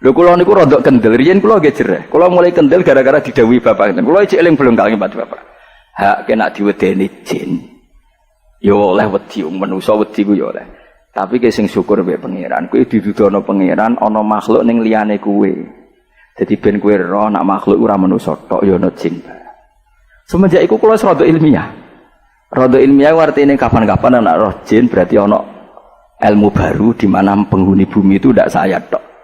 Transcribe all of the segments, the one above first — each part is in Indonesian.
Lho kula niku rada kendel, riyen kula nggih jereh. Kula mulai kendel gara-gara didhawuhi bapak. Kula iki eling belum kali bapak. Hak kena diwedeni jin. Yo oleh wedi manusa wedi ku yo oleh. Tapi ki sing syukur mbek pangeran, kuwi didudono pangeran ana makhluk ning liyane kuwe. Dadi ben kowe ro nak makhluk ora manusa tok ya ana jin. Semenjak iku kula rada ilmiah. Rada ilmiah artine kapan-kapan ana roh jin berarti ana ilmu baru di mana penghuni bumi itu ndak saya tok.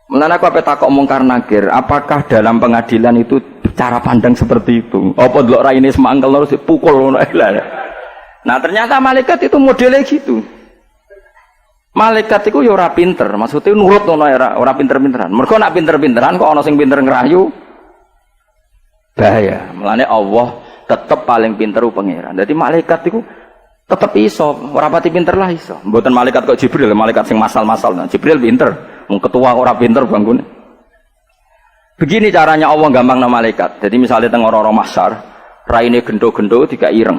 Mulane aku ape takok mungkar nakir, apakah dalam pengadilan itu cara pandang seperti itu? Apa delok raine semangkel terus dipukul ngono ae. Nah, ternyata malaikat itu modelnya gitu. Malaikat itu ya ora pinter, maksudnya nurut ngono ora pinter-pinteran. Mergo nak pinter-pinteran kok ana sing pinter ngrayu bahaya. Mulane Allah tetep paling pinter ku pangeran. Dadi malaikat itu tetep iso, ora pati pinter lah iso. Mboten malaikat kok Jibril, malaikat sing masal-masal. Nah, Jibril pinter. Ketua orang pinter bangun. Begini caranya Allah gampang nama malaikat. Jadi misalnya teng orang-orang mahsyar, raine gendo-gendo tiga ireng.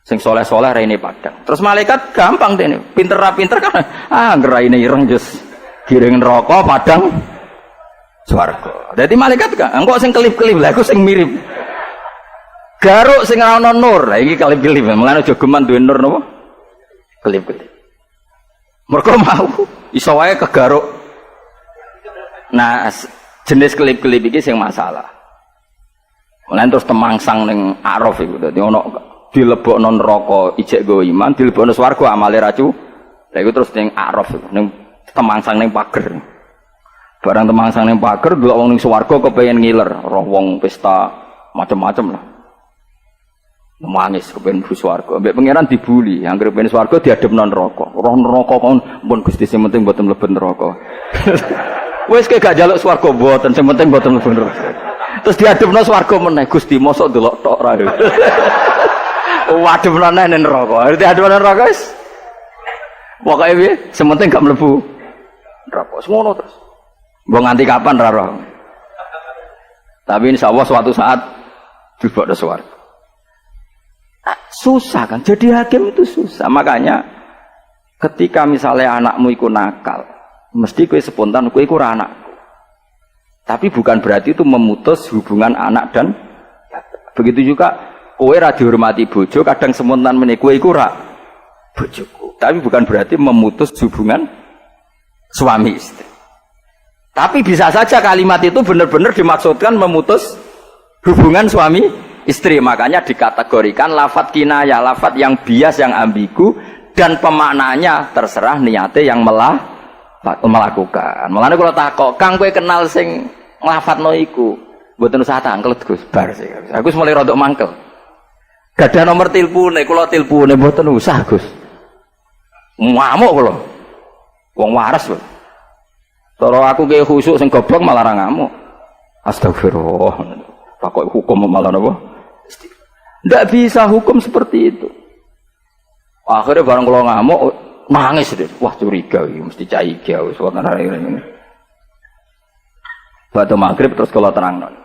Sing soleh-soleh raine padang. Terus malaikat gampang dene. Pinter ra pinter kan raine ireng just giring neraka padang swarga. Jadi malaikat kan engko sing kelip-kelip lha iku sing mirip. Garuk sing ora ana nur. Lah iki kelip-kelip. Mulane aja geman duwe nur napa? Kelip-kelip. Mergo mau iso wae kegaruk. Nah, jenis kelip-kelip iki sing masalah. Mulane terus temangsang ning Araf iku. Dadi ana dilebokno neraka ijek go iman, dilebokno swarga amale racu. Lah iku terus ning Araf iku, ning temangsang ning pager. Barang temangsang ning pager delok wong ning swarga kepengin ngiler, roh wong pesta macam-macam lah. Nangis kepen mlebu swarga. Mbek pangeran dibuli, anggere kepen swarga diadepno neraka. Roh neraka kon pun Gusti sing penting mboten mlebu neraka. Wis ke gak njaluk swarga mboten, sing penting mboten mlebu neraka. Terus diadepno swarga meneh, Gusti mosok delok tok ra. Wadepno neh ning neraka. Arep diadepno neraka wis. Pokoke piye? Sing penting gak mlebu neraka. Semono terus. Mbok nganti kapan ra roh. Tapi insyaallah suatu saat dilebokno swarga. Susah kan, jadi hakim itu susah. Makanya ketika misalnya anakmu ikut nakal, mesti kue spontan, kue ikut anakku. Tapi bukan berarti itu memutus hubungan anak dan begitu juga kue ra dihormati bojo, kadang spontan meneh kue ikut ra bojoku. Tapi bukan berarti memutus hubungan suami istri. Tapi bisa saja kalimat itu benar-benar dimaksudkan memutus hubungan suami istri, makanya dikategorikan lafadz kinayah, lafadz yang bias, yang ambigu, dan pemaknanya terserah niatnya yang melakukan. Mulane kalau takok, Kang kowe kenal sing nglafadzno iku, mboten usah tangkel Gus, bar sih. Aku wis mulai rodok mangkel. Gadah nomor tilpune, kula tilpune mboten usah Gus. Ngamuk kula. Wong waras kok. Cara aku ki khusuk sing goblok malah ra ngamuk. Astagfirullah. Takok hukum malah napa? Tidak bisa hukum seperti itu. Akhirnya barang kalau ngamuk nangis deh. Wah curiga, mesti caiga. Batu maghrib terus kalau terang non.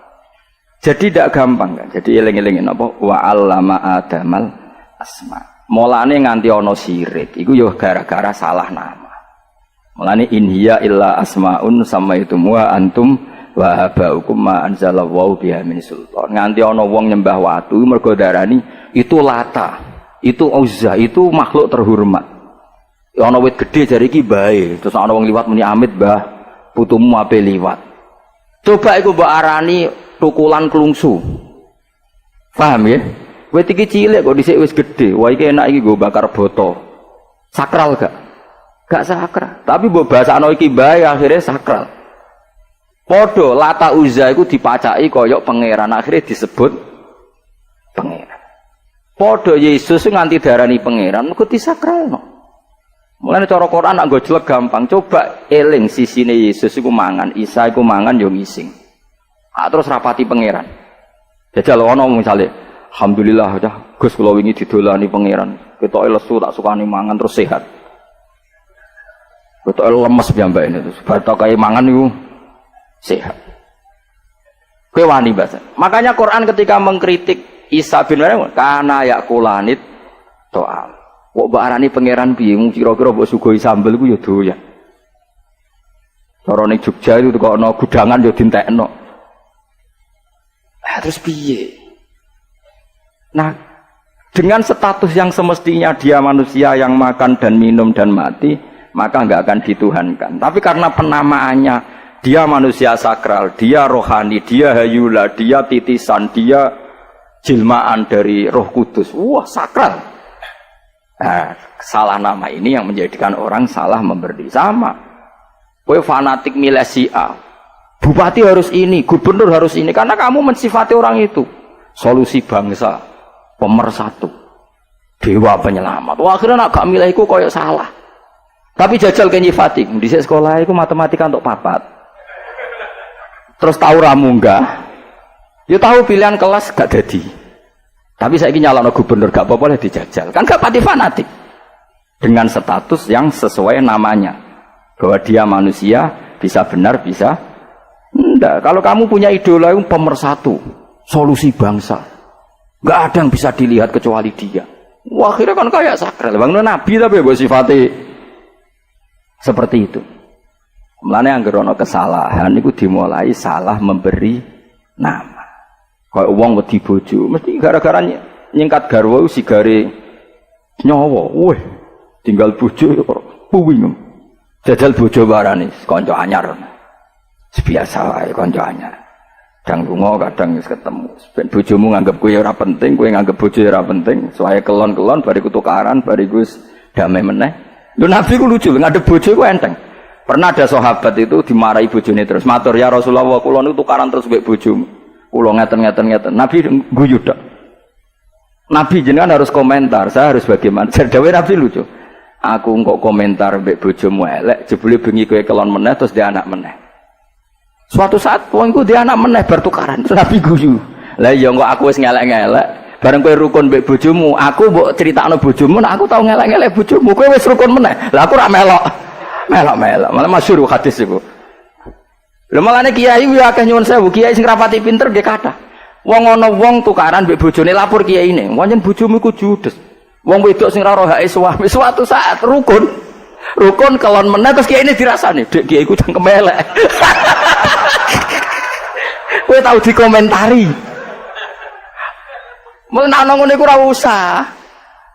Jadi tidak gampang kan. Jadi eling-elingin apa? Wa 'allama Adamal asma. Mulane nganti ana sirik. Iku yo gara-gara salah nama. Mulane in hiya illa asmaun samaitumuha antum wa habaukum ma anzalallahu biha min sultan. Nganti ana wong nyembah watu mergo darani itu Lata, itu Uzza, itu makhluk terhormat. Ana wit gedhe jare iki bae, terus ana wong liwat muni amit Mbah, putumu ape liwat. Coba iku mbok arani tukulan klungsu. Paham ya? Wit iki cilik kok dhisik wis gedhe. Wah iki enak iki nggo bakar boto. Sakral gak? Gak sakral. Tapi mbok basakno iki bae akhirnya sakral. Podo Lata Uzza itu dipacai koyok pangeran, akhirnya disebut pangeran. Podo Yesus nganti darani pangeran, kok disakralno. Mulane cara Quran nak nggo jelek gampang. Coba eling sisine Yesus iku mangan, Isa iku mangan yo ngising. Terus rapati pangeran. Jajal ana misale, alhamdulillah ya Gus kula wingi didolani pangeran. Ketoke lesu tak sukani mangan terus sehat. Ketoke lemes piyambake terus barokah mangan niku sehat. Kowe wani bahasa. Makanya Quran ketika mengkritik Isa bin Maryam kana yakulanit to'am. Kok mbok arani pangeran piye kira-kira mbok sugoi sambel iku ya doyan. Cara ning Jogja itu kok ana gudangan ya dientekno. Terus piye? Nah, dengan status yang semestinya dia manusia yang makan dan minum dan mati, maka enggak akan dituhankan. Tapi karena penamaannya dia manusia sakral, dia rohani, dia hayula, dia titisan, dia jelmaan dari Roh Kudus. Wah, sakral. Nah, salah nama ini yang menjadikan orang salah memberi. Sama kowe fanatik milih si A, bupati harus ini, gubernur harus ini, karena kamu mensifati orang itu solusi bangsa, pemersatu, dewa penyelamat. Wah, akhirnya nak gak milih iku koyo salah. Tapi jajal ke nyifati di sekolah iku matematika untuk papat, terus tahu ramu enggak, ya tahu pilihan kelas gak jadi. Tapi saya ingin nyalon gubernur gak apa-apa lah dijajal. Kan gak pati fanatik. Dengan status yang sesuai namanya. Bahwa dia manusia, bisa benar, bisa enggak. Kalau kamu punya idola yang pemersatu, solusi bangsa, gak ada yang bisa dilihat kecuali dia. Wah, akhirnya kan kayak sakral. Bang Nabi tapi buat sifatnya seperti itu. Mulanya yang gerono kesalahan itu dimulai salah memberi nama. Kayak uang wedi bojo, mesti gara-gara nyingkat garwa sigare nyawa. Weh, tinggal bojo puwing. Jajal bojo barani kanca anyar. Biasa wae kanca anyar. Kadang lunga, kadang wis ketemu. Ben bojomu nganggep kowe ora penting, kowe nganggep bojo ora penting, suwaye kelon-kelon bariku tukaran, bariku damai meneh. Lho Nabi ku lucu, ngadep bojo ku enteng. Pernah ada sahabat itu dimarahi bojone terus, matur ya Rasulullah, kula niku tukaran terus mbek bojomu. Kula ngeten. Nabi guyu tok. Nabi jenengan harus komentar, saya harus bagaimana? Dawe Nabi lucu. Aku kok komentar mbek bojomu elek, jebule bengi kowe kelon meneh terus dia anak meneh. Suatu saat wong iku dia anak meneh bertukaran. Nabi guyu. Lah iya kok aku wis ngelek-ngelek, bareng kowe rukun mbek bojomu, aku mbok critakno bojomu, nek aku tau ngelek-ngelek bojomu, kowe wis rukun meneh. Lah aku ora melok. Melok. Malah masyhur hadis iku. Lha malane kiai yo akeh nyuwun sewu, kiai sing rapati pinter nggih kathah. Wong ana wong tukaran mbek bojone lapor kiyaine, "Pancen bojomu iku judes." Wong wedok sing ora roh hake suami, suatu saat rukun kelon meneh terus kiyaine dirasani, "Dek kiai iku cangkem elek." Kowe tau dikomentari. Mun ana ngene iku ora usah.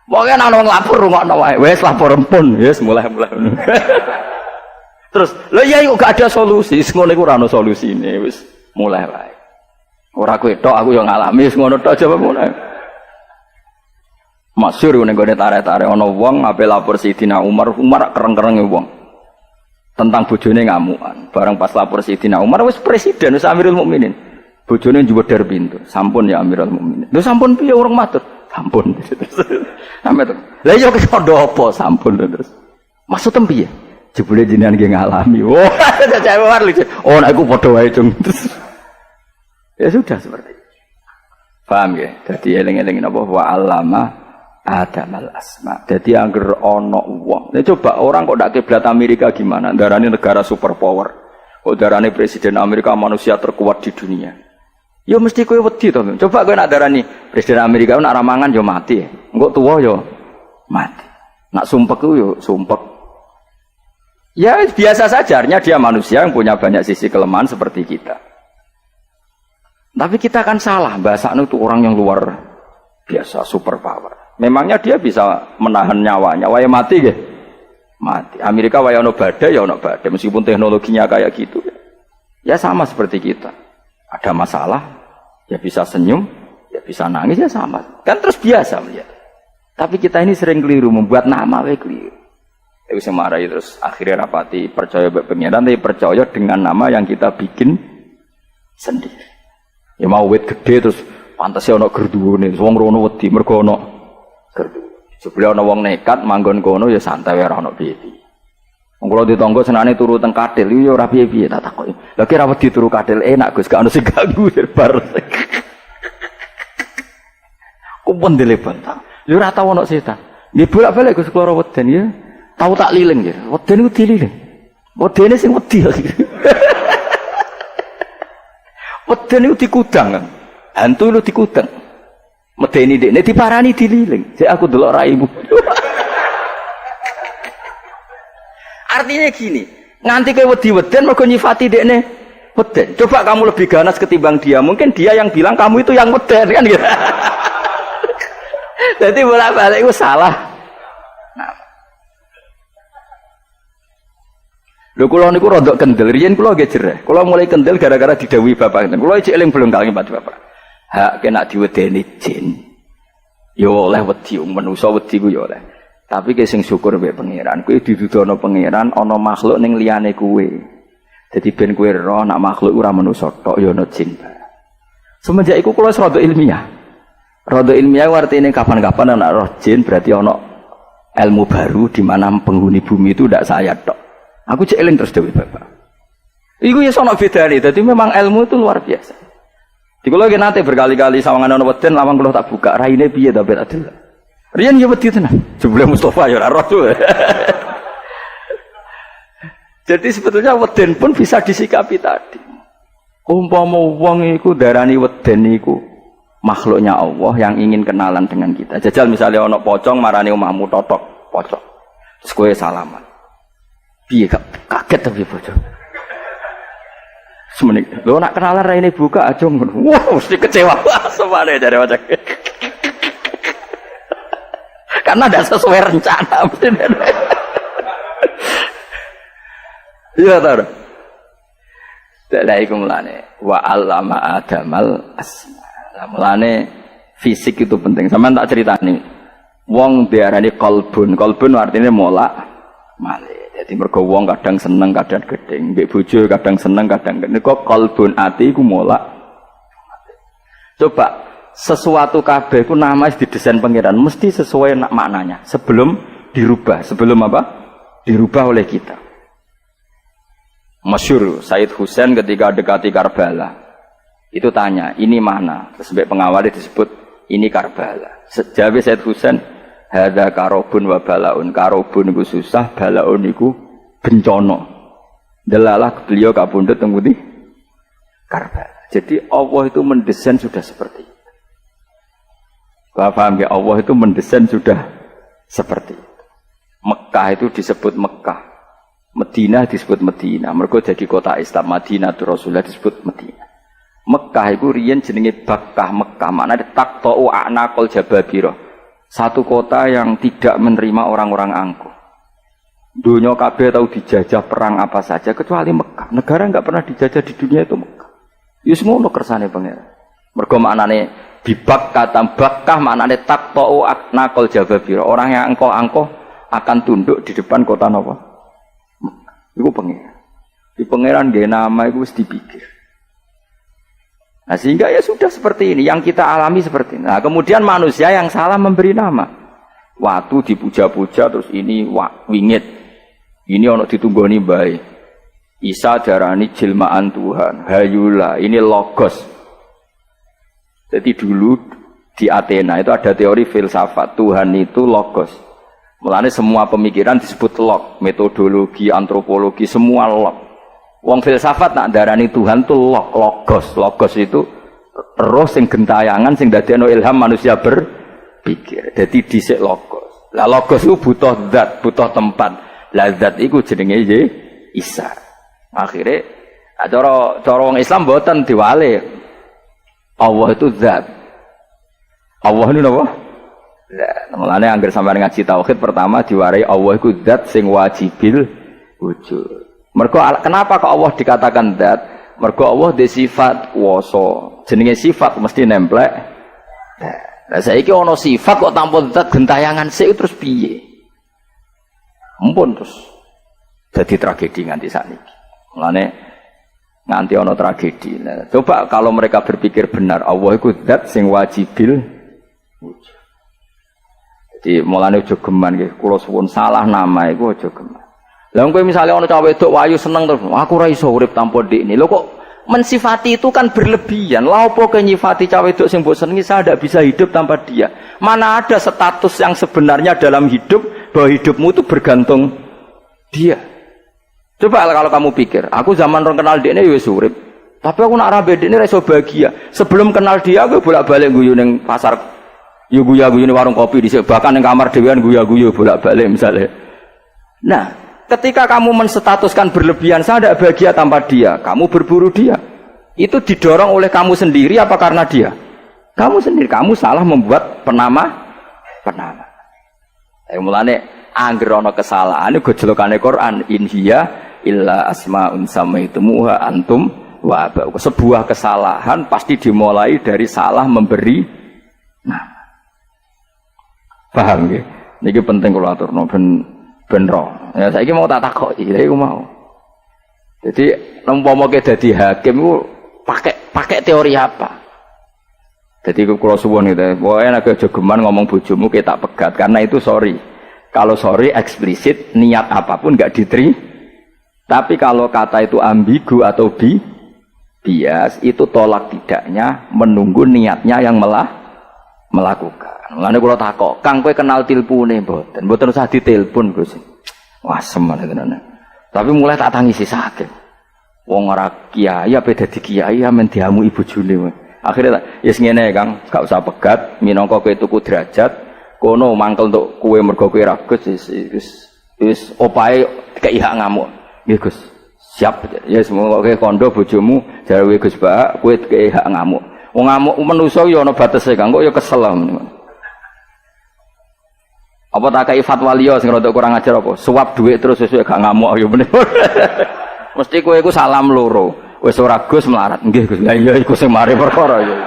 Pokoke ana wong lapor rungokno wae. Wis lapor empun, wis mulai. Terus, lho ya kok gak ada solusi, ngono iku ora ono solusine, wis mulai wae. Ora kowe tok, aku yo ngalami wis ngono tok jawab mulai. Masyhur ning gone tarik-tarik ana wong ape lapor Sayyidina Umar kereng-kerenge wong. Tentang bojone ngamukan. Bareng pas lapor Sayyidina Umar wis presiden, wis Amirul Mukminin. Bojone njubedher pintu. Sampun ya Amirul Mukminin. Lho sampun piye urung matur? Sampun. Sampe to. Lah yo kesondo apa sampun terus. Maksudem piye? Jebule jenengan nggih ngalami. Wah, cewek war lucu. Oh, nek aku padha wae, Cung. Ya sudah seperti itu. Paham ya? Jadi eling-eling napa wa allama Adamal asma. Jadi angger ana wong. Nah, coba orang kok ndak kiblat Amerika gimana? Darane negara superpower. Kok darane presiden Amerika manusia terkuat di dunia. Ya mesti kowe wedi to. Coba kowe nak darani presiden Amerika nak ramangan yo mati. Engko tuwa yo mati. Nak sumpek ku yo sumpek. Ya biasa saja, dia manusia yang punya banyak sisi kelemahan seperti kita. Tapi kita kan salah, bahasa itu orang yang luar biasa, super power. Memangnya dia bisa menahan nyawanya, waya mati ya? Mati. Amerika waya ono badai, ya ono badai. Meskipun teknologinya kayak gitu. Ya sama seperti kita. Ada masalah, ya bisa senyum, ya bisa nangis, ya sama. Kan terus biasa melihat. Tapi kita ini sering keliru, membuat nama keliru. Bisa marahi terus akhirnya rapati percaya pengiran, tapi percaya dengan nama yang kita bikin sendiri. Ya mau wit gede terus pantasnya ono gerduwone, wong rono wedi mergo ono gerduwo. Jebule ana wong nekat manggon kono ya santai ora ana piye-piye. Wong kula ditangga senane turu teng katil ya ora piye-piye tak takoki. Lah kira wedi turu katil enak Gus gak ono sing ganggu bar. Kupon dile bantah. Ya ora tau ono setan. Nggih bolak-balik Gus kula weden ya. Tau tak liling ya. Weden iku dililing. Wedene sing wedi. Weden iku dikudang. Hantu lu dikudang. Medeni dekne diparani dililing. Sik aku delok raimu. Artinya gini, nganti kowe wedi-weden mergo nyifati dekne weden. Coba kamu lebih ganas ketimbang dia. Mungkin dia yang bilang kamu itu yang weden kan gitu. Jadi bolak-balik itu salah. Nah. Lho kula niku rodok kendel, riyen kula nggih jereh. Kula mulai kendel gara-gara didhawuhi bapak. Kula iki eling belum kali bapak. Hak kena diwedeni jin. Ya oleh wedi manusa wedi ku ya oleh. Tapi ki sing syukur mbek pangeran, kowe didudono pangeran ana makhluk ning liyane kowe. Dadi ben kowe ro nek makhluk ora manusa tok ya ana jin. Semenjak iku kula rada ilmiah. Rada ilmiah artine kapan-kapan ana roh jin berarti ana ilmu baru di mana penghuni bumi itu ndak saya tok. Aku cek eling terus dhewe bapak. Iku ya sono bedane. Dadi memang ilmu itu luar biasa. Di kula ki nate berkali-kali sawangan ana weden lawang kula tak buka raine piye ta ben adil. Riyen ya wedi tenan. Jebule Mustofa ya ora roh. Jadi sebetulnya weden pun bisa disikapi tadi. Umpama wong iku darani weden iku makhluknya Allah yang ingin kenalan dengan kita. Jajal misalnya ana pocong marani omahmu totok pocong. Terus kowe salaman. Piye kaget tapi pocong. Semenik, lo nak kenalan raine buka aja ngono. Wah, mesti kecewa semane dari wajah. Karena tidak sesuai rencana. Iya tahu. Lah iku mulane wa 'allama Adamal asma. Lah mulane fisik itu penting. Sampeyan tak ceritani. Wong diarani qalbun. Qalbun artinya molak malik. Jadi mergo wong kadang seneng, kadang gedeng. Mbek bojo kadang seneng, kadang gedeng. Kok qalbun ati iku molak. Coba sesuatu kabeh iku nama didesain pangeran mesti sesuai maknanya sebelum dirubah. Sebelum apa? Dirubah oleh kita. Masyhur Said Husain ketika dekati Karbala. Itu tanya, ini mana? Terus mbek pengawal disebut ini Karbala. Sejawab Said Husain hadza karobun wa balaun. Karobun iku susah, balaun iku bencana. Delalah beliau kapundhut teng pundi? Karbala. Jadi Allah itu mendesain sudah seperti itu. Paham ya? Allah itu mendesain sudah seperti itu. Mekah itu disebut Mekah. Madinah disebut Madinah. Mereka jadi kota Islam. Madinah itu Rasulullah disebut Madinah. Mekah itu riyen jenenge Bakkah Mekah. Maknanya taqta'u a'naqal jababirah. Satu kota yang tidak menerima orang-orang angkuh. Dunia kabeh tahu dijajah perang apa saja kecuali Mekah. Negara enggak pernah dijajah di dunia itu Mekah. Ya semua ono kersane pangeran. Mergo maknane bibak kata Bakkah maknane taqta'u a'naqal jababirah. Orang yang angkuh-angkuh akan tunduk di depan kota napa? Iku pangeran. Di pangeran nggih nama iku wis dipikir. Nah sehingga ya sudah seperti ini yang kita alami seperti ini. Nah kemudian manusia yang salah memberi nama. Watu dipuja-puja terus ini wingit. Ini ono ditunggoni bae. Isa darani jelmaan Tuhan. Hayula ini logos. Jadi dulu di Athena itu ada teori filsafat Tuhan itu logos. Mulane semua pemikiran disebut log, metodologi, antropologi, semua log. Wong filsafat nak darani Tuhan tuh log, logos. Logos itu roh sing gentayangan sing dadekno ilham manusia berpikir. Jadi dhisik logos. Lah logos itu butuh zat, butuh tempat. Lah zat iku jenenge Isa. Akhire cara wong Islam mboten diwale. Allah itu zat. Allah itu napa? Nah, mulane anggar sampeyan ngaji tauhid pertama diwarai Allah iku zat sing wajibil wujud. Mergo kenapa kok Allah dikatakan zat? Mergo Allah di sifat wasa. Jenenge sifat mesti nemplek. Lah saiki ana sifat kok tanpa zat gentayangan sik terus piye? Ampun terus dadi tragedi nganti sakniki. Mulane nganti ana tragedi. Nah, coba kalau mereka berpikir benar Allah iku zat sing wajibil wujud. Jadi mulane aja geman nggih. Kula suwun salah nama iku aja geman. Lah kowe misale ana cah wedok wayu seneng terus, aku ora iso urip tanpa ndekne. Lho kok mensifati itu kan berlebihan. Lah opo ke nyifati cah wedok sing mbok senengi saya tidak bisa hidup tanpa dia. Mana ada status yang sebenarnya dalam hidup bahwa hidupmu itu bergantung dia. Coba kalau kamu pikir, aku zaman orang kenal dekne ya wis urip. Tapi aku nak ra bedekne ra iso bahagia. Sebelum kenal dia aku bolak-balik guyu ning pasar. Yo guyu-guyu ning warung kopi dhisik, bahkan ning kamar dhewean guyu-guyu bolak-balik misalnya. Nah, ketika kamu menstatuskan berlebihan, saya tidak bahagia tanpa dia, kamu berburu dia. Itu didorong oleh kamu sendiri apa karena dia? Kamu sendiri, kamu salah membuat penama. Mulane angger ana kesalahan iku jelokane Quran, in hiya illa asmaun samaitumuha antum wa aba. Sebuah kesalahan pasti dimulai dari salah memberi nama. Paham nggih? Niki penting kula aturno ben ro. Ya saiki mau tak takoki, iku mau. Jadi umpama ke dadi hakim iku pakai teori apa? Jadi kula suwun gitu. Pokoke nek aja geman ngomong bojomu ke tak pegat karena itu sorry. Kalau sorry eksplisit niat apapun enggak diterima. Tapi kalau kata itu ambigu atau bias itu tolak tidaknya menunggu niatnya yang melakukan. Mulane kula takok, Kang kowe kenal tilpune mboten? Mboten usah ditelepon, Gus. Wah, semen tenan. Tapi mulai tak tangisi sakit. Wong ora kiai apa dadi kiai amen diamu ibu june. Akhirnya yes ngene Kang, gak usah pegat, minangka kowe tuku derajat, kono mangkel untuk kowe mergo kowe ra Gus wis opae kei hak ngamuk. Nggih Gus. Siap. Ya semoga kowe kondo bojomu jarewe Gus Pak, kowe kei hak ngamuk. Wong ngamuk manusa ya ana batese Kang, kok ya kesel. Apa tak kei fatwa liya sing rada kurang ajar apa? Suap dhuwit terus sesuk gak ngamuk ya bener. Mesti kowe iku salam loro. Wis ora Gus melarat. Nggih Gus. Lah iya iku sing mari perkara ya.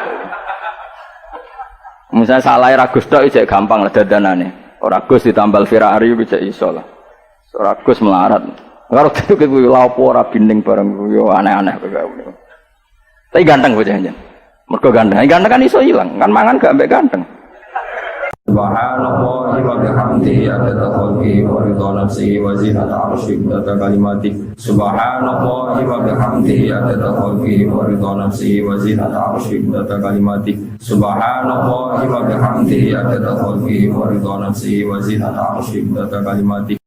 Misale salah ra Gus tok iki gampang lah dadanane. Ora Gus ditambal Ferrari iki iso lah. Ora Gus melarat. Karo itu kuwi lha apa ora binding bareng yo aneh-aneh kowe. Tapi ganteng bocahnya. Mergo ganteng. Ganteng kan iso ilang, kan mangan gak ambek ganteng. Subhanallah wa bihamdihi adada khalqihi wa ridha nafsihi wa zinata 'arsyihi wa adada kalimatihi. Subhanallah wa bihamdihi adada khalqihi wa ridha nafsihi wa zinata 'arsyihi wa adada kalimatihi. Subhanallah wa bihamdihi adada khalqihi wa ridha nafsihi wa zinata 'arsyihi wa adada kalimatihi.